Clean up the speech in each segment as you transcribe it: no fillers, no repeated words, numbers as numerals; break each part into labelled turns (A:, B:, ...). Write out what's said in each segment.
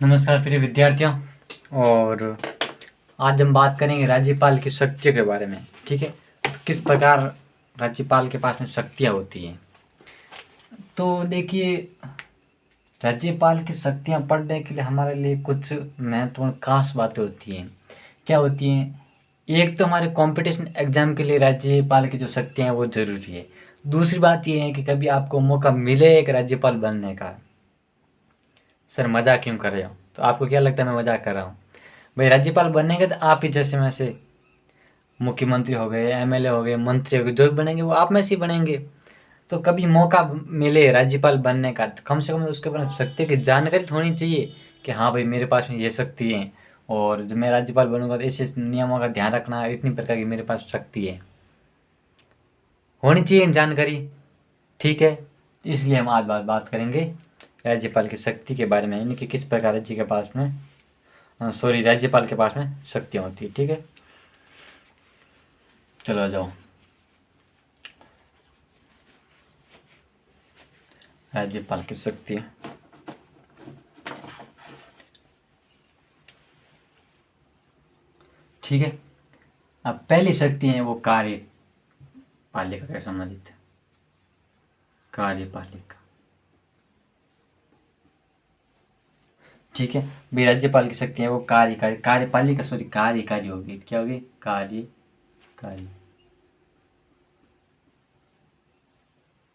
A: नमस्कार प्रिय विद्यार्थियों। और आज हम बात करेंगे राज्यपाल की शक्तियों के बारे में। ठीक है, तो किस प्रकार राज्यपाल के पास में शक्तियाँ होती हैं। तो देखिए, राज्यपाल की शक्तियाँ पढ़ने के लिए हमारे लिए कुछ महत्वपूर्ण खास बातें होती हैं। क्या होती हैं? एक तो हमारे कंपटीशन एग्जाम के लिए राज्यपाल की जो शक्तियाँ हैं वो ज़रूरी है। दूसरी बात ये है कि कभी आपको मौका मिले एक राज्यपाल बनने का। सर मजाक क्यों कर रहे हो? तो आपको क्या लगता है मैं मजाक कर रहा हूँ? भाई राज्यपाल बनेंगे तो आप ही जैसे में से मुख्यमंत्री हो गए, एमएलए हो गए, मंत्री हो गए, जो भी बनेंगे वो आप में से ही बनेंगे। तो कभी मौका मिले राज्यपाल बनने का तो कम से कम उसके बारे में शक्ति की जानकारी तो होनी चाहिए कि हाँ भाई मेरे पास में ये शक्ति है, और जब मैं राज्यपाल बनूंगा तो ऐसे नियमों का ध्यान रखना, इतनी प्रकार की मेरे पास शक्ति है, होनी चाहिए जानकारी। ठीक है, इसलिए हम आज बात करेंगे राज्यपाल की शक्ति के बारे में, यानी कि किस प्रकार राज्य के पास में राज्यपाल के पास में शक्तियाँ होती है। ठीक है, चलो आ जाओ। राज्यपाल की शक्तियाँ, ठीक है। अब पहली शक्ति है वो कार्यपालिका के संबंधित है। कार्यपालिका, ठीक है। भी राज्यपाल की शक्ति है वो कार्यपालिका, कार्यकारी होगी। क्या होगी? कार्यकारी,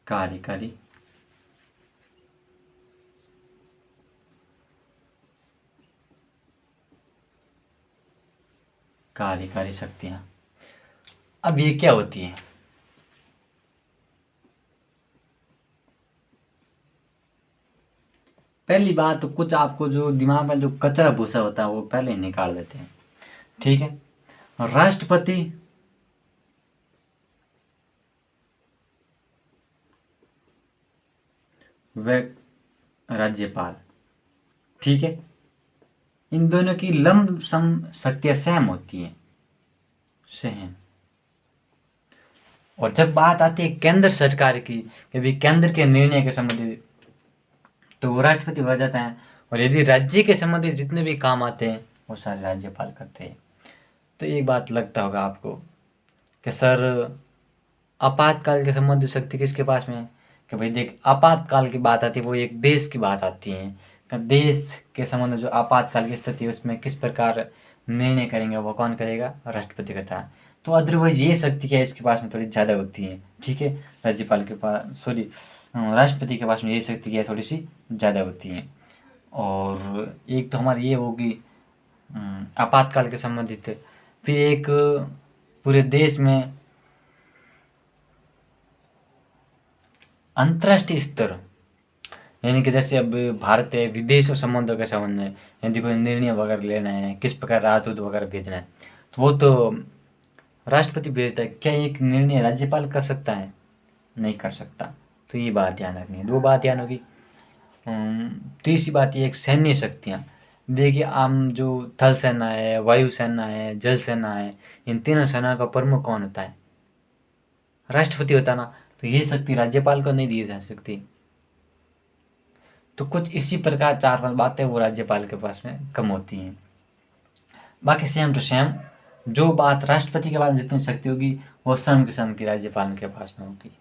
A: कार्यकारी, कार्यकारी शक्तियाँ। अब ये क्या होती है? पहली बात तो कुछ आपको जो दिमाग में जो कचरा भूसा होता है वो पहले ही निकाल देते हैं। ठीक है, राष्ट्रपति, व राज्यपाल, ठीक है, इन दोनों की लमसम शक्तियाँ सेम होती हैं, सेम। और जब बात आती है केंद्र सरकार की, कि भी केंद्र के निर्णय के संबंधित, तो वो राष्ट्रपति हो जाता है। और यदि राज्य के संबंधित जितने भी काम आते हैं वो सारे राज्यपाल करते हैं। तो एक बात लगता होगा आपको कि सर आपातकाल के संबंधित शक्ति किसके पास में है? कि भाई देख, आपातकाल की बात आती है वो एक देश की बात आती है कि देश के संबंध में जो आपातकाल की स्थिति है उसमें किस प्रकार निर्णय करेंगे, वो कौन करेगा? राष्ट्रपति करता है। तो अदरवाइज ये शक्ति क्या है, इसके पास में थोड़ी ज़्यादा होती है। ठीक है, राज्यपाल के पास, राष्ट्रपति के पास में ये शक्ति क्या है, थोड़ी सी ज़्यादा होती है। और एक तो हमारी ये होगी आपातकाल के संबंधित। फिर एक पूरे देश में अंतर्राष्ट्रीय स्तर, यानी कि जैसे अब भारत है, विदेश संबंधों के संबंध में यदि कोई निर्णय वगैरह लेना है, किस प्रकार राजदूत वगैरह भेजना है, तो वो तो राष्ट्रपति भेजता है। क्या एक निर्णय राज्यपाल कर सकता है? नहीं कर सकता। तो ये बात ध्यान रखनी है। दो बात ध्यान होगी। तीसरी बात ये, एक सैन्य शक्तियाँ। देखिए, आम जो थल सेना है, वायु सेना है, जल सेना है, इन तीनों सेना का प्रमुख कौन होता है? राष्ट्रपति होता है ना। तो ये शक्ति राज्यपाल को नहीं दी जा सकती। तो कुछ इसी प्रकार चार पांच बातें वो राज्यपाल के पास में कम होती हैं। बाकी सेम टू सेम, जो बात राष्ट्रपति के पास जितनी शक्ति होगी वो सम किस्म की राज्यपाल के पास में होगी।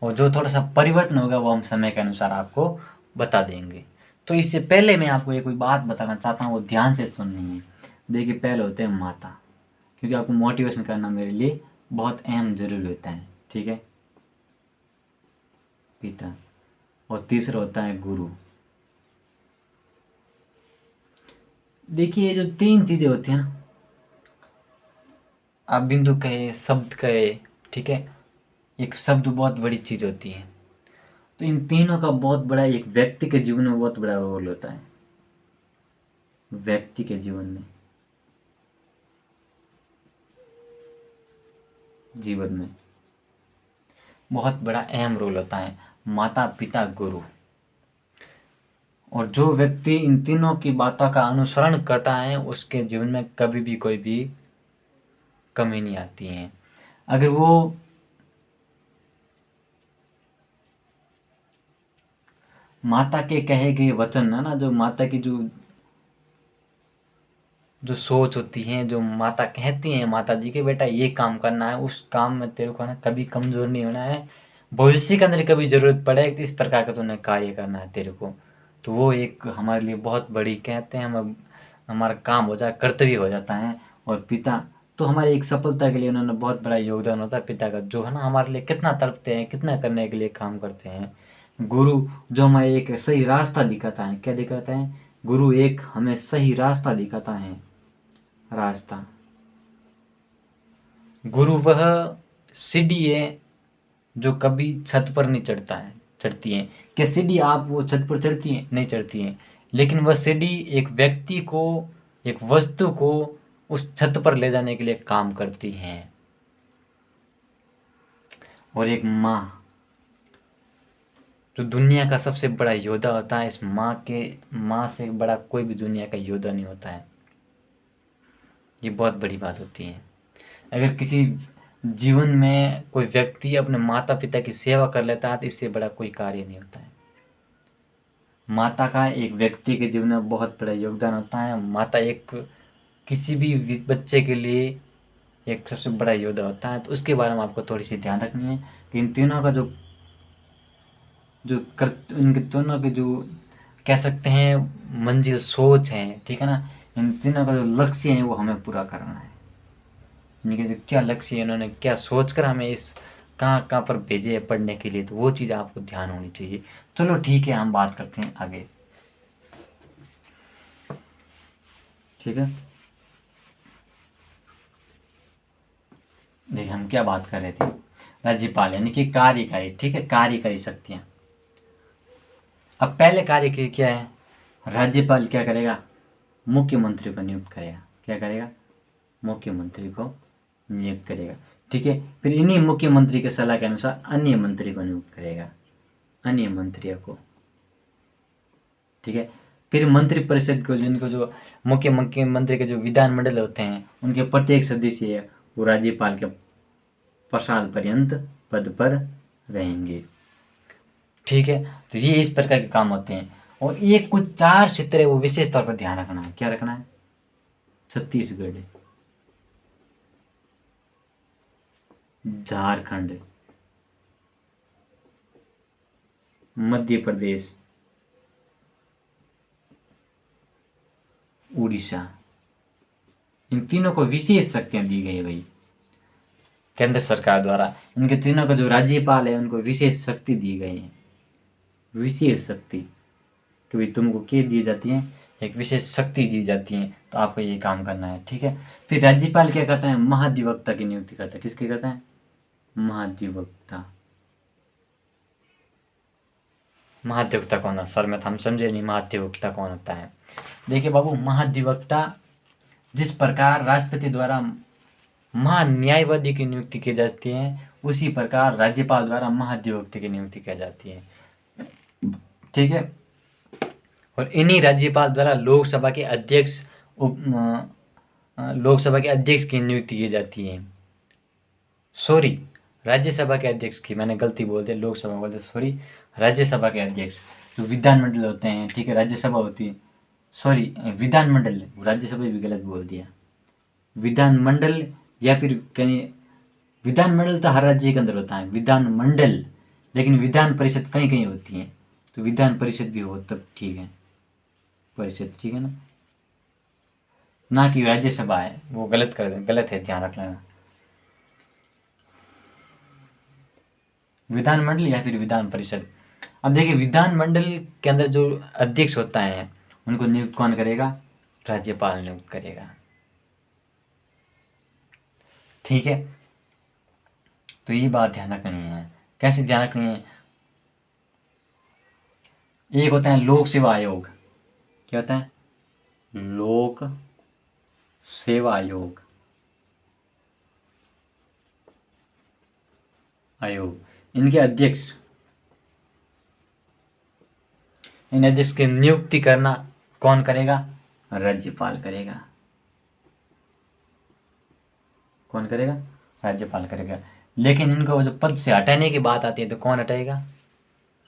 A: और जो थोड़ा सा परिवर्तन होगा वो हम समय के अनुसार आपको बता देंगे। तो इससे पहले मैं आपको ये कोई बात बताना चाहता हूँ, वो ध्यान से सुननी है। देखिए, पहले होते हैं माता, क्योंकि आपको मोटिवेशन करना मेरे लिए बहुत अहम जरूरी होता है। ठीक है, पिता। और तीसरा होता है गुरु। देखिए, ये जो तीन चीजें होती हैं ना, आप बिंदु कहे, शब्द कहे, ठीक है, एक शब्द बहुत बड़ी चीज होती है। तो इन तीनों का बहुत बड़ा, एक व्यक्ति के जीवन में बहुत बड़ा रोल होता है। व्यक्ति के जीवन में बहुत बड़ा अहम रोल होता है माता, पिता, गुरु। और जो व्यक्ति इन तीनों की बातों का अनुसरण करता है उसके जीवन में कभी भी कोई भी कमी नहीं आती है। अगर वो माता के कहे गए वचन है ना, जो माता की जो जो सोच होती है, जो माता कहती हैं माता जी के बेटा ये काम करना है, उस काम में तेरे को ना कभी कमजोर नहीं होना है, भविष्य के अंदर कभी जरूरत पड़े तो इस प्रकार का तूने कार्य करना है तेरे को। तो वो एक हमारे लिए बहुत बड़ी कहते हैं, हम हमारा काम हो जाए, कर्तव्य हो जाता है। और पिता तो हमारी एक सफलता के लिए उन्होंने बहुत बड़ा योगदान होता है पिता का, जो है ना हमारे लिए कितना तड़पते हैं, कितना करने के लिए काम करते हैं। गुरु जो हमें एक सही रास्ता दिखाता है, क्या दिखाता है? गुरु एक हमें सही रास्ता दिखाता है, रास्ता। गुरु वह सीढ़ी है जो कभी छत पर नहीं चढ़ती है। क्या सीढ़ी आप वो छत पर चढ़ती है? नहीं चढ़ती है। लेकिन वह सीढ़ी एक व्यक्ति को, एक वस्तु को उस छत पर ले जाने के लिए काम करती है। और एक माँ जो दुनिया का सबसे बड़ा योद्धा होता है, इस माँ से बड़ा कोई भी दुनिया का योद्धा नहीं होता है। ये बहुत बड़ी बात होती है। अगर किसी जीवन में कोई व्यक्ति अपने माता पिता की सेवा कर लेता है तो इससे बड़ा कोई कार्य नहीं होता है। माता का एक व्यक्ति के जीवन में बहुत बड़ा योगदान होता है। माता एक किसी भी बच्चे के लिए एक सबसे बड़ा योद्धा होता है। तो उसके बारे में आपको थोड़ी सी ध्यान रखनी है कि इन तीनों का इनके दोनों के जो कह सकते हैं मंजिल सोच है, ठीक है ना, इन तीनों का जो लक्ष्य है वो हमें पूरा करना है। इनके जो क्या लक्ष्य है, इन्होंने क्या सोच कर हमें इस कहाँ कहाँ पर भेजे है पढ़ने के लिए, तो वो चीज़ आपको ध्यान होनी चाहिए। चलो ठीक है, हम बात करते हैं आगे। ठीक है, देखिए हम क्या बात कर रहे थे, राज्यपाल यानी कि कार्यकारी, ठीक है, कार्यकारी शक्तियाँ। अब पहले कार्य की क्या है, राज्यपाल क्या करेगा, मुख्यमंत्री को नियुक्त करेगा। क्या करेगा, मुख्यमंत्री को नियुक्त करेगा। ठीक है, फिर इन्हीं मुख्यमंत्री के सलाह के अनुसार अन्य मंत्री को नियुक्त करेगा, अन्य मंत्रियों को। ठीक है, फिर मंत्री परिषद को, जिनको जो मुख्यमंत्री के जो विधानमंडल होते हैं उनके प्रत्येक सदस्य है वो राज्यपाल के प्रसाद पर्यंत पद पर रहेंगे। ठीक है, तो ये इस प्रकार के काम होते हैं। और ये कुछ 4 क्षेत्र है वो विशेष तौर पर ध्यान रखना है। क्या रखना है, छत्तीसगढ़, झारखंड, मध्य प्रदेश, उड़ीसा, इन तीनों को विशेष शक्तियां दी गई है भाई केंद्र सरकार द्वारा। इनके तीनों का जो राज्यपाल है उनको विशेष शक्ति दी गई है, विशेष शक्ति कि भाई तुमको क्या दी जाती है, एक विशेष शक्ति दी जाती है, तो आपको ये काम करना है। ठीक है, फिर राज्यपाल क्या करता है, महाधिवक्ता की नियुक्ति करता है। किसकी करता है, महाधिवक्ता। महाधिवक्ता कौन है सर, मैं हम समझे नहीं, महाधिवक्ता कौन होता है। देखिए बाबू, महाधिवक्ता जिस प्रकार राष्ट्रपति द्वारा महान्यायवादी की नियुक्ति की जाती है, उसी प्रकार राज्यपाल द्वारा महाधिवक्ता की नियुक्ति की जाती है। ठीक है, और इन्हीं राज्यपाल द्वारा लोकसभा के अध्यक्ष की नियुक्ति की जाती है। सॉरी, राज्यसभा के अध्यक्ष की, मैंने गलती बोल दी, लोकसभा बोल दिया, सॉरी, राज्यसभा के अध्यक्ष जो विधानमंडल होते हैं। ठीक है, राज्यसभा होती है, सॉरी विधानमंडल, राज्यसभा भी गलत बोल दिया, विधानमंडल या फिर कहीं, विधानमंडल तो हर राज्य के अंदर होता है विधानमंडल, लेकिन विधान परिषद कहीं कहीं होती है, तो विधान परिषद भी हो तब ठीक है, परिषद, ठीक है ना कि राज्यसभा है, वो गलत है, ध्यान रखना। विधानमंडल या फिर विधान परिषद। अब देखिए, विधानमंडल के अंदर जो अध्यक्ष होता है उनको नियुक्त कौन करेगा, राज्यपाल नियुक्त करेगा। ठीक है, तो ये बात ध्यान रखनी है। कैसे ध्यान रखनी है, एक होता है लोक सेवा आयोग। क्या होता है, लोक सेवा आयोग, इनके अध्यक्ष, इन अध्यक्ष की नियुक्ति करना कौन करेगा, राज्यपाल करेगा। कौन करेगा, राज्यपाल करेगा। लेकिन इनको जो पद से हटाने की बात आती है तो कौन हटाएगा,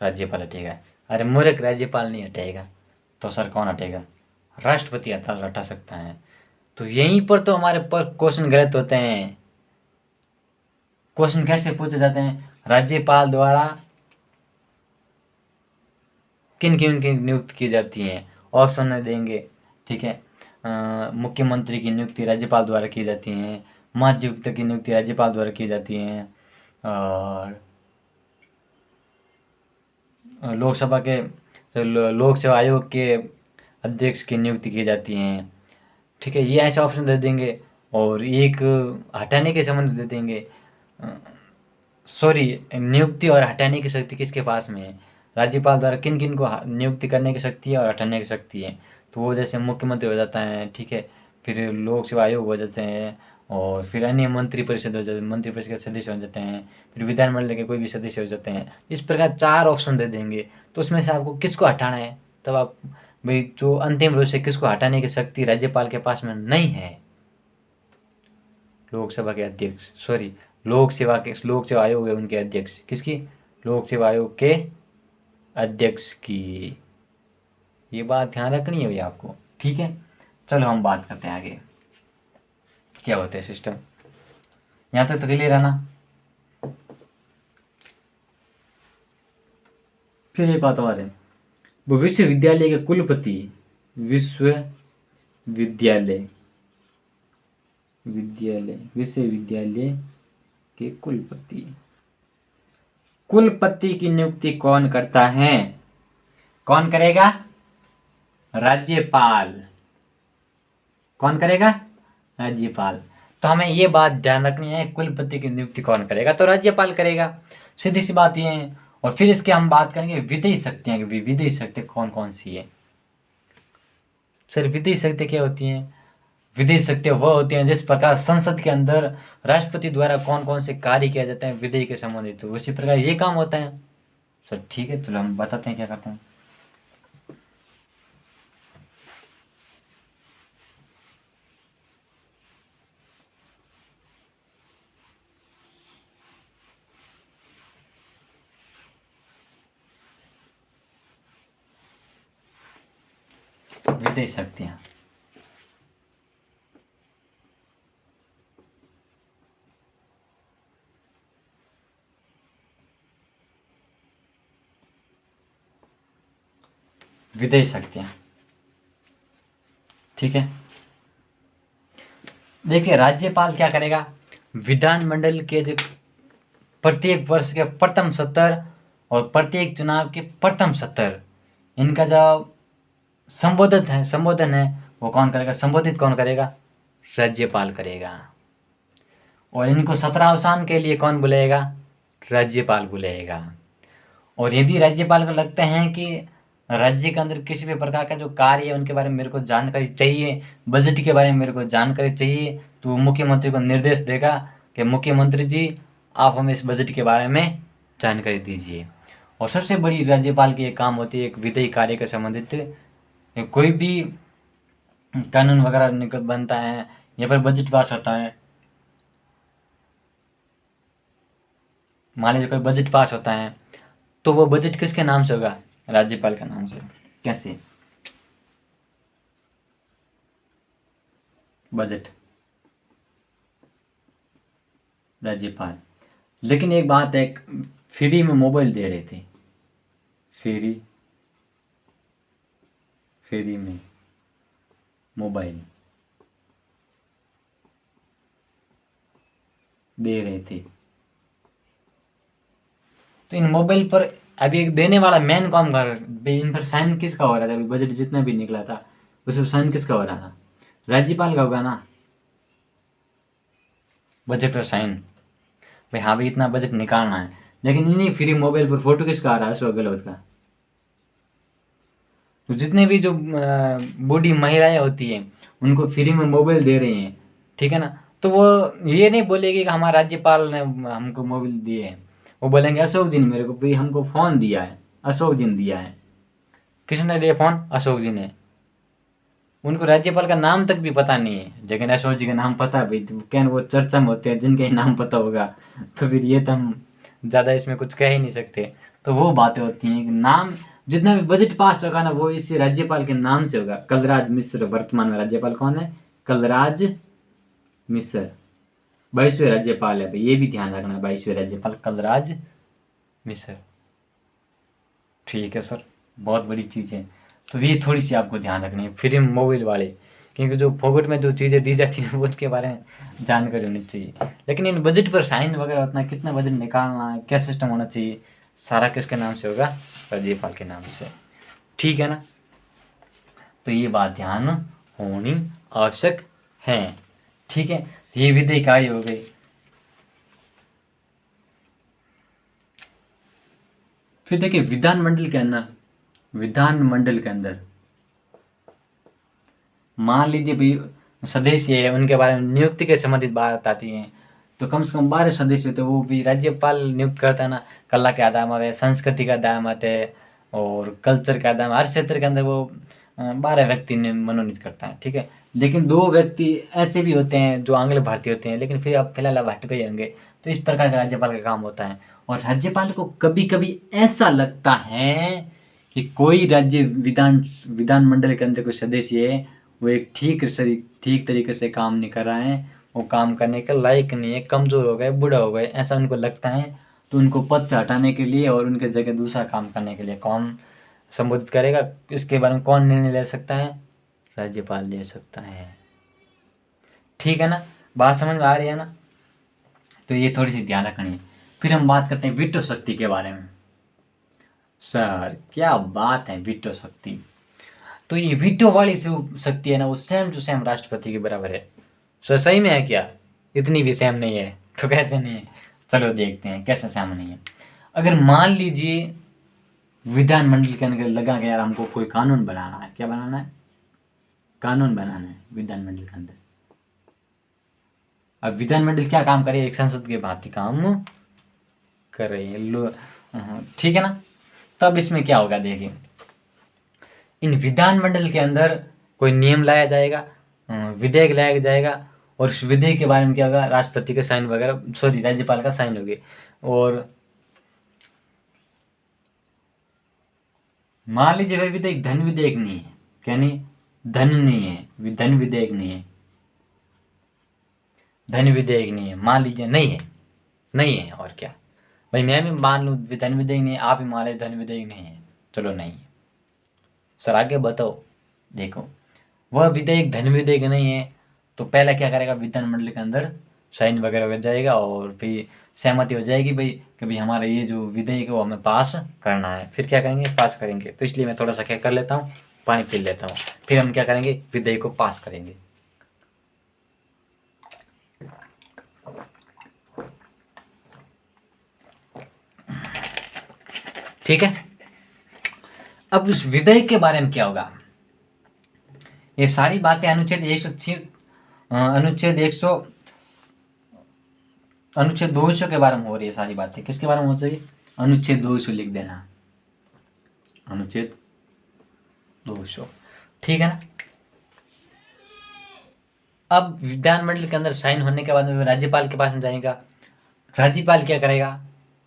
A: राज्यपाल हटेगा। अरे मूर्ख, राज्यपाल नहीं हटाएगा तो सर कौन हटेगा? राष्ट्रपति हटा सकता है। तो यहीं पर तो हमारे पर क्वेश्चन गलत होते हैं। क्वेश्चन कैसे पूछे जाते हैं? राज्यपाल द्वारा किन किन की नियुक्ति की जाती है, ऑप्शन देंगे। ठीक है, मुख्यमंत्री की नियुक्ति राज्यपाल द्वारा की जाती है, महाधिवक्ता की नियुक्ति राज्यपाल द्वारा की जाती है, और लोकसभा के लोक सेवा आयोग के अध्यक्ष की नियुक्ति की जाती है। ठीक है, ये ऐसे ऑप्शन दे देंगे। और एक हटाने के संबंध दे देंगे। सॉरी, नियुक्ति और हटाने की शक्ति किसके पास में है? राज्यपाल द्वारा किन किन को नियुक्ति करने की शक्ति है और हटाने की शक्ति है? तो वो जैसे मुख्यमंत्री हो जाता है, ठीक है, फिर लोक सेवा आयोग हो जाते हैं, और फिर अन्य मंत्री परिषद हो जाते हैं, मंत्री परिषद के सदस्य हो जाते हैं, फिर विधानमंडल के कोई भी सदस्य हो जाते हैं। इस प्रकार 4 ऑप्शन दे देंगे। तो उसमें से आपको किसको हटाना है, तब आप भाई जो अंतिम रूप से किसको हटाने की शक्ति राज्यपाल के पास में नहीं है, लोकसभा के अध्यक्ष, सॉरी, लोक सेवा आयोग है उनके अध्यक्ष, किसकी? लोक सेवा आयोग के अध्यक्ष की। ये बात ध्यान रखनी है भैया आपको। ठीक है, चलो हम बात करते हैं आगे क्या होता है सिस्टम। यहाँ तक तो क्लियर है ना? फिर एक बात और है, वो विश्वविद्यालय के कुलपति, विश्वविद्यालय के कुलपति की नियुक्ति कौन करता है? कौन करेगा? राज्यपाल। कौन करेगा? राज्यपाल। तो हमें ये बात ध्यान रखनी है, कुलपति की नियुक्ति कौन करेगा? तो राज्यपाल करेगा, सीधी सी बात ये है। और फिर इसके हम बात करेंगे विधेयी शक्तियां कि विधेयी शक्ति कौन कौन सी है। सर विधेयी शक्ति क्या होती है? विधेयी शक्तियां वह होती हैं जिस प्रकार संसद के अंदर राष्ट्रपति द्वारा कौन कौन से कार्य किया जाते हैं विधेयी के संबंधित, तो उसी प्रकार ये काम होता है। सर ठीक है, चलो हम बताते हैं क्या करते हैं। विधेयी शक्तियां, विधेयी शक्तियां, ठीक है। देखिए राज्यपाल क्या करेगा, विधानमंडल के जो प्रत्येक वर्ष के प्रथम सत्र और प्रत्येक चुनाव के प्रथम सत्र, इनका जो संबोधन है वो कौन करेगा? संबोधित कौन करेगा? राज्यपाल करेगा। और इनको सत्रावसान के लिए कौन बुलाएगा? राज्यपाल बुलाएगा। और यदि राज्यपाल को लगता है कि राज्य के अंदर किसी भी प्रकार का जो कार्य है उनके बारे में मेरे को जानकारी चाहिए, बजट के बारे में मेरे को जानकारी चाहिए, तो वो मुख्यमंत्री को निर्देश देगा कि मुख्यमंत्री जी आप हमें इस बजट के बारे में जानकारी दीजिए। और सबसे बड़ी राज्यपाल की एक काम होती है एक विधेयी कार्य के संबंधित, कोई भी कानून वगैरह बनता है या फिर बजट पास होता है, मान लीजिए कोई बजट पास होता है तो वो बजट किसके नाम से होगा? राज्यपाल के नाम से। कैसे? बजट राज्यपाल। लेकिन एक बात है, फ्री में मोबाइल दे रहे थे, फ्री में मोबाइल दे रहे थे, तो इन मोबाइल पर अभी एक देने वाला मैन कौन कर, इन पर साइन किसका हो रहा था? अभी बजट जितना भी निकला था उस पर साइन किसका हो रहा था? राज्यपाल का होगा ना, बजट पर साइन, भाई हाँ भाई इतना बजट निकालना है। लेकिन इन्हीं फ्री मोबाइल पर फोटो किसका आ रहा है? अशोक गहलोत का। तो जितने भी जो बूढ़ी महिलाएं होती हैं उनको फ्री में मोबाइल दे रही हैं, ठीक है ना, तो वो ये नहीं बोलेगी कि हमारा राज्यपाल ने हमको मोबाइल दिए हैं, वो बोलेंगे अशोक जी ने मेरे को भाई हमको फ़ोन दिया है, अशोक जी ने दिया है। किसने दिया फ़ोन? अशोक जी ने। उनको राज्यपाल का नाम तक भी पता नहीं है, लेकिन अशोक जी का नाम पता है भाई, तो क्या वो चर्चा में होते हैं जिनका ही नाम पता होगा, तो फिर ये तो हम ज़्यादा इसमें कुछ कह ही नहीं सकते। तो वो बातें होती हैं कि नाम जितना भी बजट पास होगा ना वो इस राज्यपाल के नाम से होगा। कलराज मिश्र वर्तमान में राज्यपाल कौन है? कलराज मिश्र 22वें राज्यपाल है भाई, ये भी ध्यान रखना, 22वें राज्यपाल कलराज मिश्र। ठीक है सर, बहुत बड़ी चीज़ है। तो ये थोड़ी सी आपको ध्यान रखनी है फिल्म मोबाइल वाले, क्योंकि जो फोकट में जो चीज़ें दी जाती हैं वो उसके बारे में जानकारी होनी चाहिए। लेकिन इन बजट पर साइन वगैरह उतना कितना बजट निकालना है, क्या सिस्टम होना चाहिए, सारा किसके नाम से होगा? राज्यपाल के नाम से। ठीक है ना? तो ये बात ध्यान होनी आवश्यक है। ठीक है, ये विधेयक कार्य हो गई। फिर देखिए विधानमंडल के अंदर मान लीजिए भाई सदस्य है, उनके बारे में नियुक्ति के संबंधित बात आती है, तो कम से कम 12 सदस्य होते हैं, वो भी राज्यपाल नियुक्त करता है ना। कला के आधार में, संस्कृति का आधार में और कल्चर के आधार में, हर क्षेत्र के अंदर वो 12 व्यक्ति ने मनोनीत करता है। ठीक है, लेकिन 2 व्यक्ति ऐसे भी होते हैं जो आंग्ल भारतीय होते हैं, लेकिन फिर अब फिलहाल अब हट गए होंगे। तो इस प्रकार का राज्यपाल का काम होता है। और राज्यपाल को कभी कभी ऐसा लगता है कि कोई राज्य विधानमंडल के अंदर कोई सदस्य है, वो एक ठीक तरीके से काम नहीं कर रहा है, वो काम करने के लायक नहीं है, कमज़ोर हो गए, बूढ़ा हो गए, ऐसा उनको लगता है। तो उनको पद से हटाने के लिए और उनके जगह दूसरा काम करने के लिए कौन संबोधित करेगा, इसके बारे में कौन निर्णय ले सकता है? राज्यपाल ले सकता है। ठीक है ना, बात समझ में आ रही है ना? तो ये थोड़ी सी ध्यान रखनी है। फिर हम बात करते हैं वीटो शक्ति के बारे में। सर क्या बात है वीटो शक्ति। तो ये वीटो वाली शक्ति है ना, वो सेम टू सेम राष्ट्रपति के बराबर है। सर सही में है क्या? इतनी भी सेम नहीं है तो कैसे नहीं है? चलो देखते हैं कैसे सेम नहीं है। अगर मान लीजिए विधानमंडल के अंदर लगा कि यार हमको कोई कानून बनाना है, क्या बनाना है? कानून बनाना है विधानमंडल के अंदर। अब विधानमंडल क्या काम करे? एक संसद के भांति काम कर रही है। ठीक है ना? तब इसमें क्या होगा देखिए, इन विधानमंडल के अंदर कोई नियम लाया जाएगा, विधेयक लाया जाएगा, और उस विधेयक के बारे में क्या होगा? राष्ट्रपति का साइन वगैरह, सॉरी राज्यपाल का साइन होगी। और मान लीजिए भाई विधेयक धन विधेयक नहीं है, क्या नहीं? धन नहीं है, धन विधेयक नहीं है, धन विधेयक नहीं है, मान लीजिए नहीं है और क्या भाई, मैं भी मान लूँ धन विधेयक नहीं है, आप ही मान लें धन विधेयक नहीं है, चलो नहीं है। सर आगे बताओ। देखो वह विधेयक धन विधेयक नहीं है, तो पहले क्या करेगा? विधानमंडल के अंदर साइन वगैरह हो जाएगा और फिर सहमति हो जाएगी भाई कि भाई हमारा ये जो विधेयक है वो हमें पास करना है। फिर क्या करेंगे? पास करेंगे। तो इसलिए मैं थोड़ा सा क्या कर लेता हूँ, पानी पी लेता हूँ, फिर हम क्या करेंगे? विधेयक को पास करेंगे। ठीक है, अब उस विधेयक के बारे में क्या होगा? ये सारी बातें अनुच्छेद 106 अनुच्छेद 200 के बारे में हो रही है। सारी बातें किसके बारे में हो चाहिए? अनुच्छेद 200 लिख देना, अनुच्छेद 200। ठीक है ना? अब विधानमंडल के अंदर साइन होने के बाद में राज्यपाल के पास में जाएगा। राज्यपाल क्या करेगा?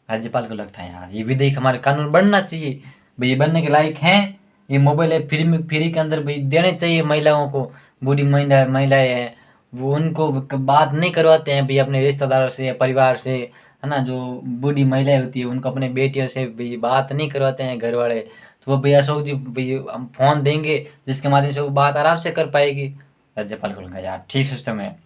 A: राज्यपाल को लगता है यार ये विधेयक हमारे कानून बनना चाहिए भाई, ये बनने के लायक हैं, ये मोबाइल है फ्री के अंदर भाई देने चाहिए महिलाओं को। बूढ़ी महिलाएं हैं, वो उनको बात नहीं करवाते हैं भाई अपने रिश्तेदारों से या परिवार से, है ना। जो बूढ़ी महिलाएं होती है उनको अपने बेटियों से भाई बात नहीं करवाते हैं घर वाले, तो वो भाई अशोक जी भाई हम फ़ोन देंगे जिसके माध्यम से वो बात आराम से कर पाएगी। राज्यपाल को लगा यार ठीक सिस्टम है,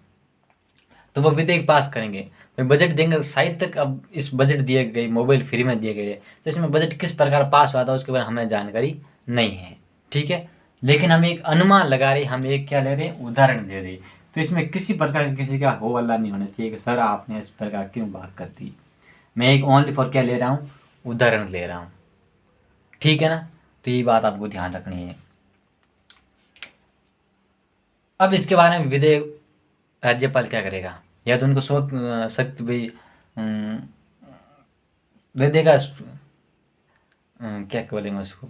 A: तो वो विधेयक पास करेंगे। भाई बजट देंगे शायद तक, अब इस बजट दिए गए मोबाइल फ्री में दिए गए, तो इसमें बजट किस प्रकार पास हुआ था उसके बारे में हमें जानकारी नहीं है। ठीक है, लेकिन हम एक अनुमान लगा रहे, हम एक क्या ले रहे हैं? उदाहरण दे रहे। तो इसमें किसी प्रकार किसी का हो हल्ला नहीं होना चाहिए कि सर आपने इस प्रकार क्यों बात कर दी। मैं एक ओनली फॉर क्या ले रहा हूँ? उदाहरण ले रहा हूँ। ठीक है ना? तो ये बात आपको ध्यान रखनी है। अब इसके बारे में विधेयक राज्यपाल क्या करेगा? या तो उनको सख्त भी दे देगा, क्या बोलेंगे उसको,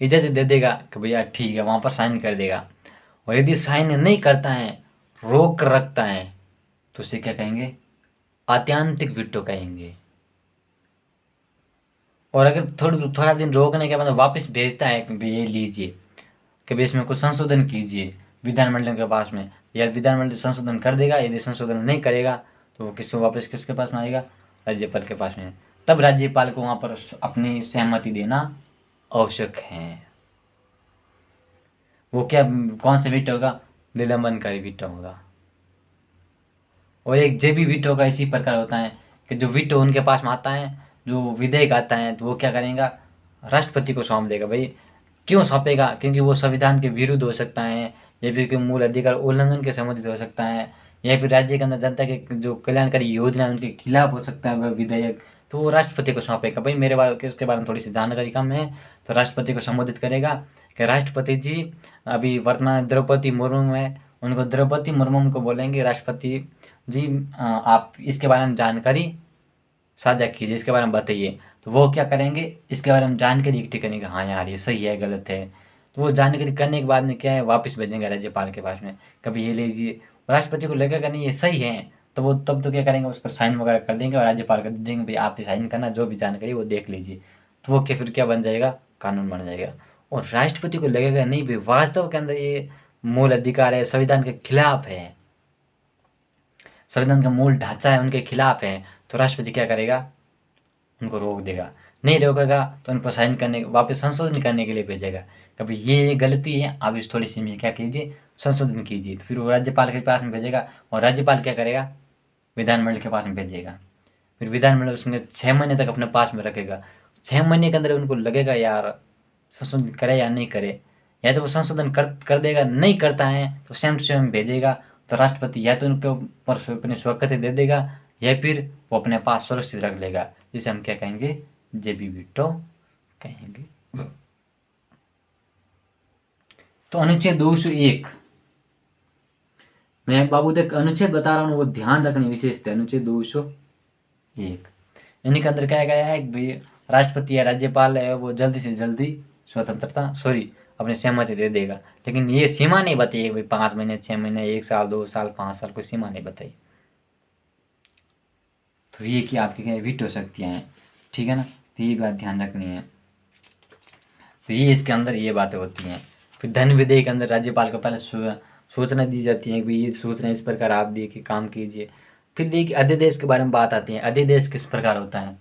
A: इजाज़त दे देगा कि भैया ठीक है, वहाँ पर साइन कर देगा। और यदि साइन नहीं करता है, रोक रखता है, तो उसे क्या कहेंगे? आत्यांतिक वीटो कहेंगे। और अगर थोड़ा दिन रोकने के बाद वापस भेजता है कि भाई ये लीजिए, कभी इसमें कुछ संशोधन कीजिए विधानमंडल के पास में, या विधानमंडल संशोधन कर देगा, यदि संशोधन नहीं करेगा तो वो किसको वापस किसके पास में आएगा, राज्यपाल के पास में। तब राज्यपाल को वहाँ पर अपनी सहमति देना आवश्यक है। वो क्या, कौन सा वीटो होगा, निलंबनकारी वीटो होगा। और एक जेबी वीटो का इसी प्रकार होता है कि जो वीटो उनके पास में आता है, जो विधेयक आता है, तो वो क्या करेगा, राष्ट्रपति को सौंप देगा। भाई क्यों सौंपेगा, क्योंकि वो संविधान के विरुद्ध हो सकता है, या फिर मूल अधिकार उल्लंघन के संबंधित हो सकता है, या फिर राज्य के अंदर जनता के जो कल्याणकारी योजना है उनके खिलाफ हो सकता है वह विधेयक, तो वो राष्ट्रपति को सौंपेगा। भाई मेरे बारे इसके बारे में थोड़ी सी जानकारी कम है, तो राष्ट्रपति को संबोधित करेगा कि राष्ट्रपति जी, अभी वर्तमान द्रौपदी मुर्मू है, उनको द्रौपदी मुर्मू को बोलेंगे, राष्ट्रपति जी आप इसके बारे में जानकारी साझा कीजिए, इसके बारे में बताइए। तो वो क्या करेंगे, इसके बारे में जानकारी इकट्ठी करेंगे, हाँ यार ये सही है गलत है। तो वो जानकारी करने के बाद में क्या है, वापस भेजेंगे राज्यपाल के पास में, कभी ये लीजिए। राष्ट्रपति को लगेगा नहीं ये सही है, तो वो तब तो क्या करेंगे, उस पर साइन वगैरह कर देंगे और राज्यपाल को दे देंगे, भाई आप साइन करना, जो भी जानकारी वो देख लीजिए। तो वो क्या फिर क्या बन जाएगा, कानून बन जाएगा। और राष्ट्रपति को लगेगा नहीं भाई वास्तव के अंदर ये मूल अधिकार है, संविधान के खिलाफ है, संविधान का मूल ढांचा है उनके खिलाफ है, तो राष्ट्रपति क्या करेगा, उनको रोक देगा। नहीं रोकेगा तो उनको साइन करने, वापस संशोधन करने के लिए भेजेगा, कभी ये गलती है आप इस थोड़ी सी में क्या कीजिए, संशोधन कीजिए। तो फिर वो राज्यपाल के पास में भेजेगा, और राज्यपाल क्या करेगा, विधानमंडल के पास में भेजेगा। फिर विधानमंडल उसमें 6 महीने तक अपने पास में रखेगा। 6 महीने के अंदर उनको लगेगा यार संशोधन करे या नहीं करे, या तो वो संशोधन कर देगा, नहीं करता है तो स्वयं भेजेगा। तो राष्ट्रपति या तो उनके ऊपर अपनी स्वीकृति दे देगा, या फिर वो अपने पास सुरक्षित रख लेगा, जिसे हम क्या कहेंगे, जेबी वीटो कहेंगे। तो अनुच्छेद 201, मैं बाबू देख अनुच्छेद बता रहा हूँ, वो ध्यान रखनी विशेष थे। अनुच्छेद 201 इन्हीं के अंदर क्या गया है कि राष्ट्रपति या राज्यपाल है वो जल्दी से जल्दी स्वतंत्रता अपनी सहमति दे देगा, लेकिन ये सीमा नहीं बताई भाई 5 महीने, 6 महीने, 1 साल, 2 साल, 5 साल, कोई सीमा नहीं बताई। तो ये कि आपकी क्या वीटो शक्तियाँ हैं, ठीक है ना, तो ये बात ध्यान रखनी है। तो ये इसके अंदर ये बातें होती हैं। फिर धन विधेयक के अंदर राज्यपाल को पहले सूचना दी जाती है कि ये सूचना इस प्रकार आप दिए कि काम कीजिए। फिर देखिए अध्यादेश के बारे में बात आती है, अध्यादेश किस प्रकार होता है।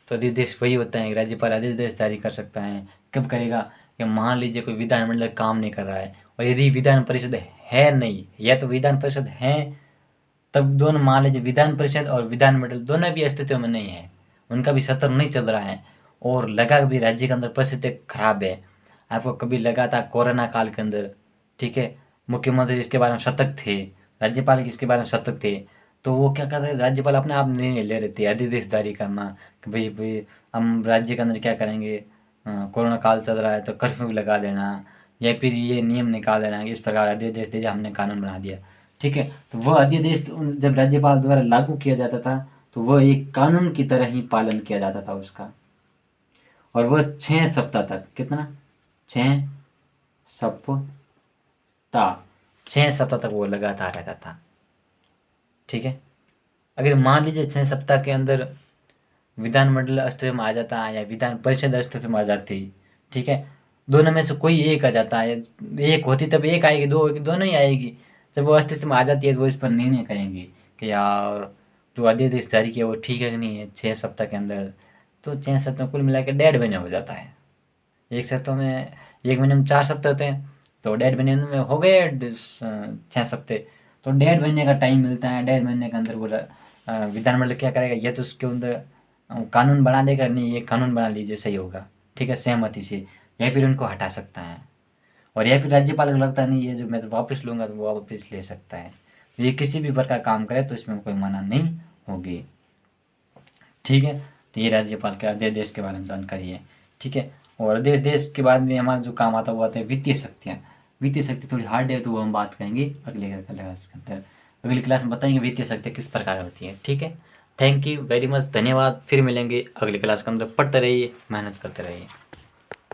A: तो अध्यादेश वही होता है कि राज्यपाल अध्यादेश जारी कर सकता है। कब करेगा, कि मान लीजिए कोई विधानमंडल काम नहीं कर रहा है, और यदि विधान परिषद है नहीं, या तो विधान परिषद है तब दोनों, मान लीजिए विधान परिषद और विधानमंडल दोनों भी अस्तित्व में नहीं है, उनका भी सत्र नहीं चल रहा है, और लगा भी राज्य के अंदर परिस्थिति खराब है। आपको कभी लगा था कोरोना काल के अंदर, ठीक है, मुख्यमंत्री इसके बारे में सतर्क थे, राज्यपाल इसके बारे में सतर्क थे, तो वो क्या कर रहे, राज्यपाल अपने आप निर्णय ले रहे थे अध्यादेश जारी करना कि भाई हम राज्य के अंदर क्या करेंगे, कोरोना काल चल रहा है तो कर्फ्यू लगा देना, या फिर ये नियम निकाल देना, इस प्रकार अध्यादेश दे दिया, हमने कानून बना दिया, ठीक है। तो वह अध्यादेश जब राज्यपाल द्वारा लागू किया जाता था तो वह एक कानून की तरह ही पालन किया जाता था उसका, और वह 6 सप्ताह तक, कितना, 6 सप्ताह, 6 सप्ताह तक वो लगातार रहता था, ठीक है। अगर मान लीजिए 6 सप्ताह के अंदर विधानमंडल अस्तित्व में आ जाता है या विधान परिषद अस्तित्व में आ जाती, ठीक है, दोनों में से कोई एक आ जाता है, एक होती तब एक आएगी, दो होगी दोनों ही आएगी। जब वो अस्तित्व में आ जाती है तो वो इस पर निर्णय करेंगे कि यार जो अध्यादेश जारी किया वो ठीक है कि नहीं है 6 सप्ताह के अंदर। तो 6 सप्ताह कुल मिला के 1.5 महीने हो जाता है। एक सप्ताह में, एक महीने में 4 सप्ताह होते हैं, तो 1.5 महीने में हो गए 6 सप्ताह। तो 1.5 महीने का टाइम मिलता है, 1.5 महीने के अंदर वो विधानमंडल क्या करेगा, या तो उसके अंदर कानून बना देगा, नहीं ये कानून बना लीजिए सही होगा, ठीक है, सहमति से, या फिर उनको हटा सकता है, और या फिर राज्यपाल को लगता नहीं ये जो मैं तो वापस लूँगा तो वो वापस ले सकता है। तो ये किसी भी प्रकार काम करे तो इसमें कोई मना नहीं होगी, ठीक है। तो ये राज्यपाल के अध्यादेश के बारे में जानकारी है, ठीक है। और अध्यादेश के बाद में हमारा जो काम आता है वो आता है वित्तीय शक्तियाँ। वित्तीय शक्ति थोड़ी हार्ड है तो वो हम बात करेंगे अगले क्लास के अंदर, अगली क्लास में बताएंगे वित्तीय शक्ति किस प्रकार होती है, ठीक है। थैंक यू वेरी मच, धन्यवाद। फिर मिलेंगे अगली क्लास के अंदर। पढ़ते रहिए, मेहनत करते रहिए।